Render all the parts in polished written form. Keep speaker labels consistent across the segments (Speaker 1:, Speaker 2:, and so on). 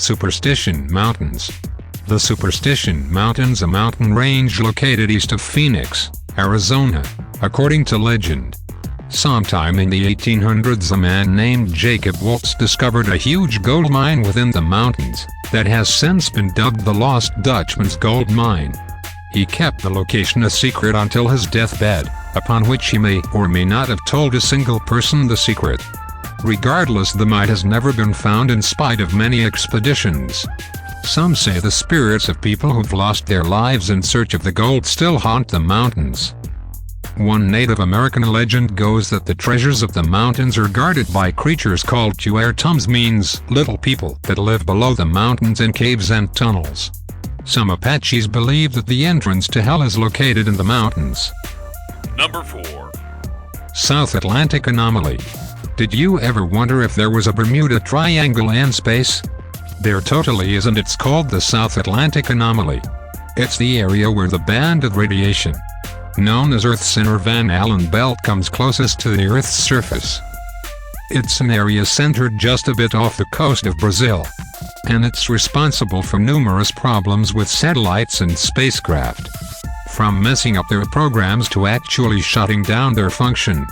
Speaker 1: Superstition Mountains. The Superstition Mountains, a mountain range located east of Phoenix, Arizona, according to legend. Sometime in the 1800s, a man named Jacob Waltz discovered a huge gold mine within the mountains that has since been dubbed the Lost Dutchman's Gold Mine. He kept the location a secret until his deathbed, upon which he may or may not have told a single person the secret. Regardless, the mine has never been found in spite of many expeditions. Some say the spirits of people who've lost their lives in search of the gold still haunt the mountains. One Native American legend goes that the treasures of the mountains are guarded by creatures called Tuertums, means little people, that live below the mountains in caves and tunnels. Some Apaches believe that the entrance to hell is located in the mountains.
Speaker 2: Number 4.
Speaker 1: South Atlantic Anomaly. Did you ever wonder if there was a Bermuda Triangle in space? There totally isn't. It's called the South Atlantic Anomaly. It's the area where the band of radiation, known as Earth's inner Van Allen belt, comes closest to the Earth's surface. It's an area centered just a bit off the coast of Brazil, and it's responsible for numerous problems with satellites and spacecraft, from messing up their programs to actually shutting down their function.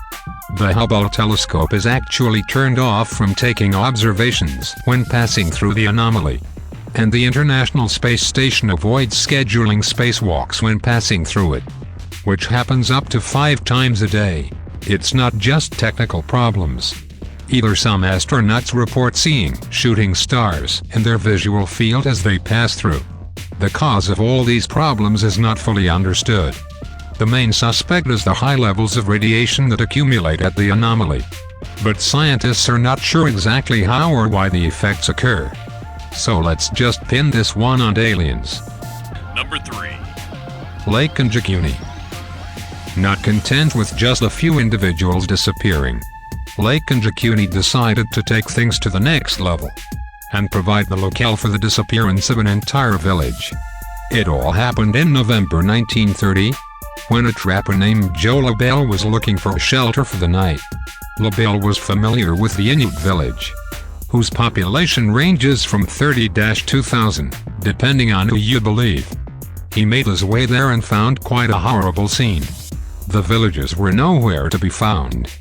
Speaker 1: The Hubble telescope is actually turned off from taking observations when passing through the anomaly, and the International Space Station avoids scheduling spacewalks when passing through it, which happens up to 5 times a day. It's not just technical problems. Either some astronauts report seeing shooting stars in their visual field as they pass through. The cause of all these problems is not fully understood. The main suspect is the high levels of radiation that accumulate at the anomaly, but scientists are not sure exactly how or why the effects occur. So let's just pin this one on aliens.
Speaker 2: Number 3.
Speaker 1: Lake Anjikuni. Not content with just a few individuals disappearing, Lake Anjikuni decided to take things to the next level and provide the locale for the disappearance of an entire village. It all happened in November 1930, when a trapper named Joe LaBelle was looking for a shelter for the night. LaBelle was familiar with the Inuit village, whose population ranges from 30,000 to 2,000, depending on who you believe. He made his way there and found quite a horrible scene. The villagers were nowhere to be found.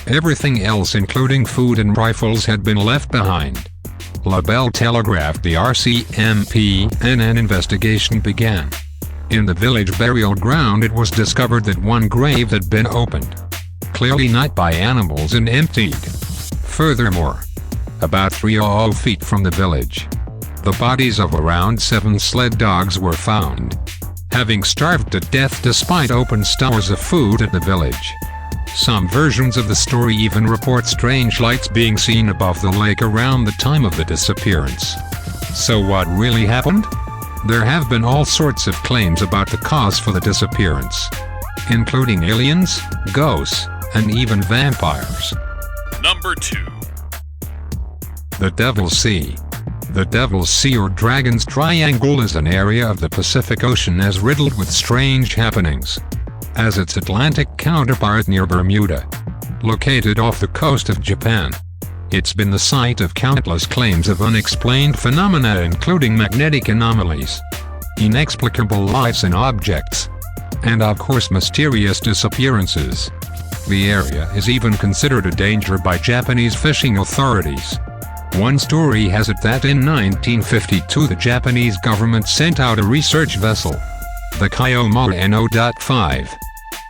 Speaker 1: Everything else, including food and rifles, had been left behind. LaBelle telegraphed the RCMP, and an investigation began. In the village burial ground, it was discovered that one grave had been opened, clearly not by animals, and emptied. Furthermore, about 3 feet from the village, the bodies of around 7 sled dogs were found, having starved to death despite open stores of food at the village. Some versions of the story even report strange lights being seen above the lake around the time of the disappearance. So what really happened? There have been all sorts of claims about the cause for the disappearance, including aliens, ghosts, and even vampires.
Speaker 2: Number 2.
Speaker 1: The Devil's Sea. The Devil's Sea, or Dragon's Triangle, is an area of the Pacific Ocean as riddled with strange happenings as its Atlantic counterpart near Bermuda, located off the coast of Japan. It's been the site of countless claims of unexplained phenomena, including magnetic anomalies, inexplicable lights and objects, and of course mysterious disappearances. The area is even considered a danger by Japanese fishing authorities. One story has it that in 1952 the Japanese government sent out a research vessel, the Anomaly No.5,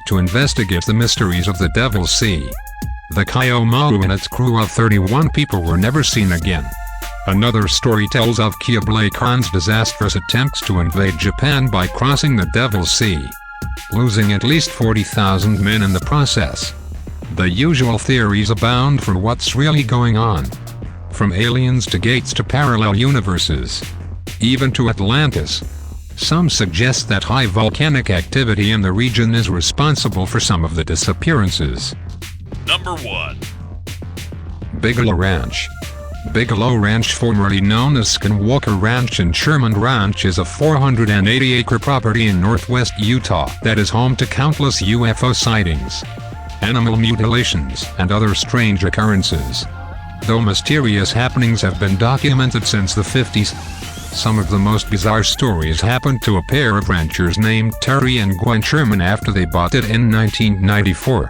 Speaker 1: to investigate the mysteries of the Devil's Sea. The Anomaly and its crew of 31 people were never seen again. Another story tells of Kublai Khan's disastrous attempts to invade Japan by crossing the Devil's Sea, losing at least 40,000 men in the process. The usual theories abound for what's really going on, from aliens to gates to parallel universes, even to Atlantis. Some suggest that high volcanic activity in the region is responsible for some of the disappearances.
Speaker 2: Number 1.
Speaker 1: Bigelow Ranch. Bigelow Ranch, formerly known as Skinwalker Ranch and Sherman Ranch, is a 480-acre property in northwest Utah that is home to countless UFO sightings, animal mutilations, and other strange occurrences. though mysterious happenings have been documented since the 50s. Some of the most bizarre stories happened to a pair of ranchers named Terry and Gwen Sherman after they bought it in 1994.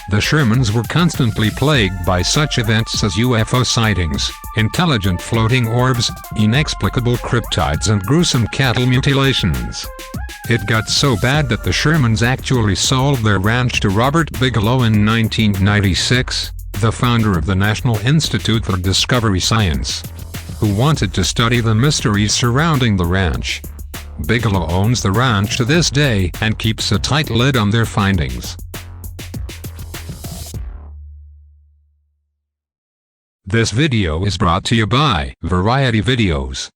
Speaker 1: The Shermans were constantly plagued by such events as UFO sightings, intelligent floating orbs, inexplicable cryptids and gruesome cattle mutilations. It got so bad that the Shermans actually sold their ranch to Robert Bigelow in 1996, the founder of the National Institute for Discovery Science, who wanted to study the mysteries surrounding the ranch. Bigelow owns the ranch to this day and keeps a tight lid on their findings. This video is brought to you by Variety Videos.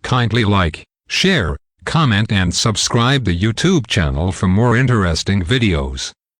Speaker 1: Kindly like, share, comment and subscribe the YouTube channel for more interesting videos.